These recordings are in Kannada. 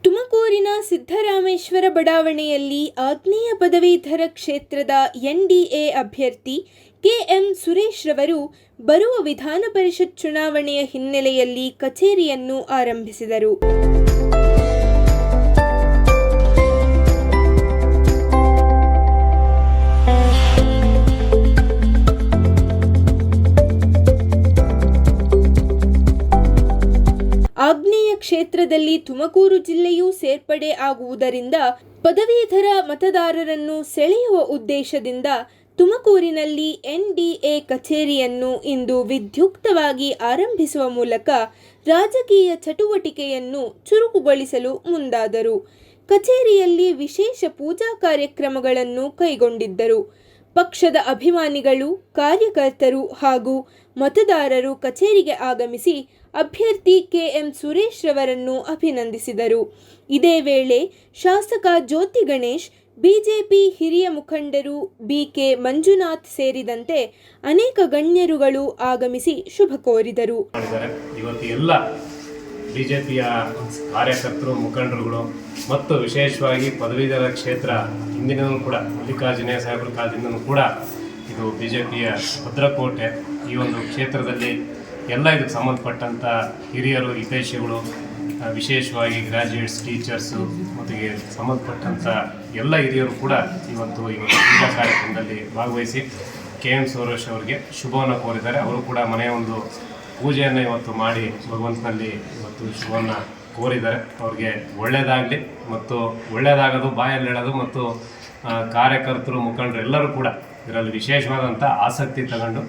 ತುಮಕೂರಿನ ಸಿದ್ದರಾಮೇಶ್ವರ ಬಡಾವಣೆಯಲ್ಲಿ ಆಗ್ನೇಯ ಪದವೀಧರ ಕ್ಷೇತ್ರದ ಎನ್ಡಿಎ ಅಭ್ಯರ್ಥಿ ಕೆಎಂ ಸುರೇಶ್ ರವರು ಬರುವ ವಿಧಾನ ಪರಿಷತ್ ಚುನಾವಣೆಯ ಹಿನ್ನೆಲೆಯಲ್ಲಿ ಕಚೇರಿಯನ್ನು ಆರಂಭಿಸಿದರು. ಆಗ್ನೇಯ ಕ್ಷೇತ್ರದಲ್ಲಿ ತುಮಕೂರು ಜಿಲ್ಲೆಯೂ ಸೇರ್ಪಡೆ ಆಗುವುದರಿಂದ ಪದವೀಧರ ಮತದಾರರನ್ನು ಸೆಳೆಯುವ ಉದ್ದೇಶದಿಂದ ತುಮಕೂರಿನಲ್ಲಿ ಎನ್ಡಿಎ ಕಚೇರಿಯನ್ನು ಇಂದು ವಿದ್ಯುಕ್ತವಾಗಿ ಆರಂಭಿಸುವ ಮೂಲಕ ರಾಜಕೀಯ ಚಟುವಟಿಕೆಯನ್ನು ಚುರುಕುಗೊಳಿಸಲು ಮುಂದಾದರು. ಕಚೇರಿಯಲ್ಲಿ ವಿಶೇಷ ಪೂಜಾ ಕಾರ್ಯಕ್ರಮಗಳನ್ನು ಕೈಗೊಂಡಿದ್ದರು. ಪಕ್ಷದ ಅಭಿಮಾನಿಗಳು, ಕಾರ್ಯಕರ್ತರು ಹಾಗೂ ಮತದಾರರು ಕಚೇರಿಗೆ ಆಗಮಿಸಿ ಅಭ್ಯರ್ಥಿ ಕೆಎಂ ಸುರೇಶ್ ರವರನ್ನು ಅಭಿನಂದಿಸಿದರು. ಇದೇ ವೇಳೆ ಶಾಸಕ ಜ್ಯೋತಿ ಗಣೇಶ್, ಬಿಜೆಪಿ ಹಿರಿಯ ಮುಖಂಡರು ಬಿಕೆ ಮಂಜುನಾಥ್ ಸೇರಿದಂತೆ ಅನೇಕ ಗಣ್ಯರುಗಳು ಆಗಮಿಸಿ ಶುಭ ಕೋರಿದರು. ಇವತ್ತು ಎಲ್ಲ ಬಿಜೆಪಿಯ ಕಾರ್ಯಕರ್ತರು, ಮುಖಂಡರುಗಳು ಮತ್ತು ವಿಶೇಷವಾಗಿ ಪದವೀಧರ ಕ್ಷೇತ್ರ ಹಿಂದಿನೂ ಕೂಡ ಮಲ್ಲಿಕಾರ್ಜುನ ಸಾಹೇಬರ ಕಾಲದಿಂದಲೂ ಕೂಡ ಇದು ಬಿಜೆಪಿಯ ಭದ್ರಕೋಟೆ. ಈ ಒಂದು ಕ್ಷೇತ್ರದಲ್ಲಿ ಎಲ್ಲ ಇದಕ್ಕೆ ಸಂಬಂಧಪಟ್ಟಂಥ ಹಿರಿಯರು, ಹಿತೈಷಿಗಳು, ವಿಶೇಷವಾಗಿ ಗ್ರ್ಯಾಜುಯೇಟ್ಸ್, ಟೀಚರ್ಸು ಮತ್ತು ಸಂಬಂಧಪಟ್ಟಂಥ ಎಲ್ಲ ಹಿರಿಯರು ಕೂಡ ಇವತ್ತು ಈ ಒಂದು ಪೂಜಾ ಕಾರ್ಯಕ್ರಮದಲ್ಲಿ ಭಾಗವಹಿಸಿ ಕೆಎಂ ಸುರೇಶ್ ಅವರಿಗೆ ಶುಭವನ್ನು ಕೋರಿದ್ದಾರೆ. ಅವರು ಕೂಡ ಮನೆಯ ಒಂದು ಪೂಜೆಯನ್ನು ಇವತ್ತು ಮಾಡಿ ಭಗವಂತನಲ್ಲಿ ಇವತ್ತು ಶುಭವನ್ನು ಕೋರಿದ್ದಾರೆ. ಅವ್ರಿಗೆ ಒಳ್ಳೆಯದಾಗಲಿ ಮತ್ತು ಒಳ್ಳೆಯದಾಗೋದು ಬಾಯಲ್ಲಿ ಹೇಳೋದು ಮತ್ತು ಕಾರ್ಯಕರ್ತರು, ಮುಖಂಡರು ಎಲ್ಲರೂ ಕೂಡ ಇದರಲ್ಲಿ ವಿಶೇಷವಾದಂಥ ಆಸಕ್ತಿ ತಗೊಂಡು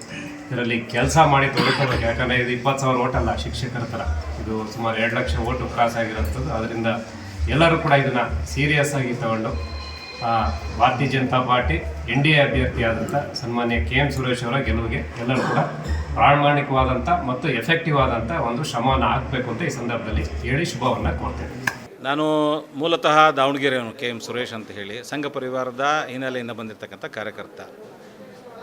ಇದರಲ್ಲಿ ಕೆಲಸ ಮಾಡಿ ತೊಡಕೋಬೇಕು. ಯಾಕಂದರೆ ಇದು 20,000 ಓಟಲ್ಲ, ಶಿಕ್ಷಕರ ಥರ ಇದು ಸುಮಾರು 2 ಲಕ್ಷ ಓಟು ಕ್ರಾಸ್ ಆಗಿರೋಂಥದ್ದು. ಅದರಿಂದ ಎಲ್ಲರೂ ಕೂಡ ಇದನ್ನು ಸೀರಿಯಸ್ ಆಗಿ ತಗೊಂಡು ಭಾರತೀಯ ಜನತಾ ಪಾರ್ಟಿ ಎನ್ಡಿಎ ಅಭ್ಯರ್ಥಿಯಾದಂಥ ಸನ್ಮಾನ್ಯ ಕೆಎಂ ಸುರೇಶ್ ಅವರ ಗೆಲುವಿಗೆ ಎಲ್ಲರೂ ಕೂಡ ಪ್ರಾಮಾಣಿಕವಾದಂಥ ಮತ್ತು ಎಫೆಕ್ಟಿವ್ ಆದಂಥ ಒಂದು ಶ್ರಮವನ್ನು ಹಾಕಬೇಕು ಅಂತ ಈ ಸಂದರ್ಭದಲ್ಲಿ ಹೇಳಿ ಶುಭವನ್ನು ಕೋರ್ತೇನೆ. ನಾನು ಮೂಲತಃ ದಾವಣಗೆರೆಯವನು, ಕೆಎಂ ಸುರೇಶ್ ಅಂತ ಹೇಳಿ ಸಂಘ ಪರಿವಾರದ ಹಿನ್ನೆಲೆಯಿಂದ ಬಂದಿರತಕ್ಕಂಥ ಕಾರ್ಯಕರ್ತ.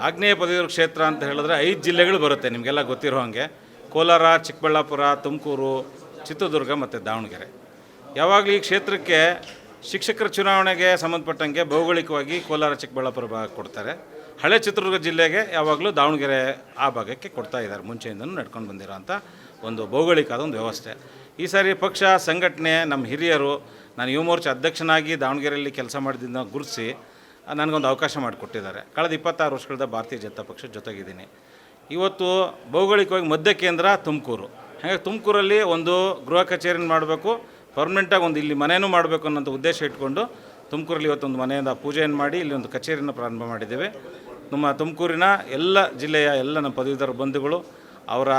ಆಗ್ನೇಯ ಪದವೀಧರ ಕ್ಷೇತ್ರ ಅಂತ ಹೇಳಿದ್ರೆ 5 ಜಿಲ್ಲೆಗಳು ಬರುತ್ತೆ, ನಿಮಗೆಲ್ಲ ಗೊತ್ತಿರೋ ಹಾಗೆ. ಕೋಲಾರ, ಚಿಕ್ಕಬಳ್ಳಾಪುರ, ತುಮಕೂರು, ಚಿತ್ರದುರ್ಗ ಮತ್ತು ದಾವಣಗೆರೆ. ಯಾವಾಗಲೂ ಈ ಕ್ಷೇತ್ರಕ್ಕೆ ಶಿಕ್ಷಕರ ಚುನಾವಣೆಗೆ ಸಂಬಂಧಪಟ್ಟಂಗೆ ಭೌಗೋಳಿಕವಾಗಿ ಕೋಲಾರ, ಚಿಕ್ಕಬಳ್ಳಾಪುರ ಭಾಗ ಕೊಡ್ತಾರೆ. ಹಳೆ ಚಿತ್ರದುರ್ಗ ಜಿಲ್ಲೆಗೆ ಯಾವಾಗಲೂ ದಾವಣಗೆರೆ ಆ ಭಾಗಕ್ಕೆ ಕೊಡ್ತಾ ಇದ್ದಾರೆ. ಮುಂಚೆಯಿಂದನೂ ನಡ್ಕೊಂಡು ಬಂದಿರೋಂಥ ಒಂದು ಭೌಗೋಳಿಕವಾದ ಒಂದು ವ್ಯವಸ್ಥೆ. ಈ ಸಾರಿ ಪಕ್ಷ ಸಂಘಟನೆ, ನಮ್ಮ ಹಿರಿಯರು, ನಾನು ಯುವ ಮೋರ್ಚಾ ಅಧ್ಯಕ್ಷನಾಗಿ ದಾವಣಗೆರೆಯಲ್ಲಿ ಕೆಲಸ ಮಾಡಿದ್ದನ್ನು ಗುರುತಿಸಿ ನನಗೊಂದು ಅವಕಾಶ ಮಾಡಿಕೊಟ್ಟಿದ್ದಾರೆ. ಕಳೆದ 26 ವರ್ಷಗಳಿಂದ ಭಾರತೀಯ ಜನತಾ ಪಕ್ಷದ ಜೊತೆಗಿದ್ದೀನಿ. ಇವತ್ತು ಭೌಗೋಳಿಕವಾಗಿ ಮಧ್ಯ ಕೇಂದ್ರ ತುಮಕೂರು. ಹಾಗಾಗಿ ತುಮಕೂರಲ್ಲಿ ಒಂದು ಗೃಹ ಕಚೇರಿನ ಮಾಡಬೇಕು, ಪರ್ಮನೆಂಟಾಗಿ ಒಂದು ಇಲ್ಲಿ ಮನೆಯೂ ಮಾಡಬೇಕು ಅನ್ನೋಂಥ ಉದ್ದೇಶ ಇಟ್ಕೊಂಡು ತುಮಕೂರಲ್ಲಿ ಇವತ್ತೊಂದು ಮನೆಯಿಂದ ಪೂಜೆಯನ್ನು ಮಾಡಿ ಇಲ್ಲಿ ಒಂದು ಕಚೇರಿಯನ್ನು ಪ್ರಾರಂಭ ಮಾಡಿದ್ದೇವೆ. ನಮ್ಮ ತುಮಕೂರಿನ ಎಲ್ಲ ಜಿಲ್ಲೆಯ ಎಲ್ಲ ನಮ್ಮ ಪದವೀಧರ ಬಂಧುಗಳು ಅವರ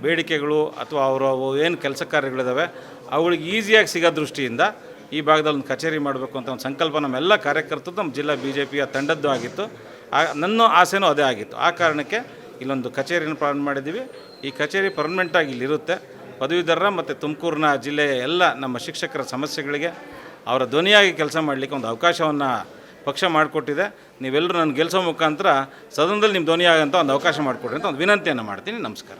ಬೇಡಿಕೆಗಳು ಅಥವಾ ಅವರ ಏನು ಕೆಲಸ ಕಾರ್ಯಗಳಿದ್ದಾವೆ ಅವುಗಳಿಗೆ ಈಸಿಯಾಗಿ ಸಿಗೋ ದೃಷ್ಟಿಯಿಂದ ಈ ಭಾಗದಲ್ಲಿ ಒಂದು ಕಚೇರಿ ಮಾಡಬೇಕು ಅಂತ ಒಂದು ಸಂಕಲ್ಪ ನಮ್ಮೆಲ್ಲ ಕಾರ್ಯಕರ್ತರು, ನಮ್ಮ ಜಿಲ್ಲಾ ಬಿಜೆಪಿಯ ತಂಡದ್ದು ಆಗಿತ್ತು. ನನ್ನ ಆಸೆನೂ ಅದೇ ಆಗಿತ್ತು. ಆ ಕಾರಣಕ್ಕೆ ಇಲ್ಲೊಂದು ಕಚೇರಿಯನ್ನು ಪ್ರಾರಂಭ ಮಾಡಿದ್ದೀವಿ. ಈ ಕಚೇರಿ ಪರ್ಮನೆಂಟಾಗಿ ಇಲ್ಲಿರುತ್ತೆ. ಪದವೀಧರರ ಮತ್ತು ತುಮಕೂರಿನ ಜಿಲ್ಲೆಯ ಎಲ್ಲ ನಮ್ಮ ಶಿಕ್ಷಕರ ಸಮಸ್ಯೆಗಳಿಗೆ ಅವರ ಧ್ವನಿಯಾಗಿ ಕೆಲಸ ಮಾಡಲಿಕ್ಕೆ ಒಂದು ಅವಕಾಶವನ್ನು ಪಕ್ಷ ಮಾಡಿಕೊಟ್ಟಿದೆ. ನೀವೆಲ್ಲರೂ ನನ್ನ ಗೆಲ್ಲಿಸೋ ಮುಖಾಂತರ ಸದನದಲ್ಲಿ ನಿಮ್ಮ ಧ್ವನಿಯಾಗಂಥ ಒಂದು ಅವಕಾಶ ಮಾಡಿಕೊಡ್ರಿ ಅಂತ ಒಂದು ವಿನಂತಿಯನ್ನು ಮಾಡ್ತೀನಿ. ನಮಸ್ಕಾರ.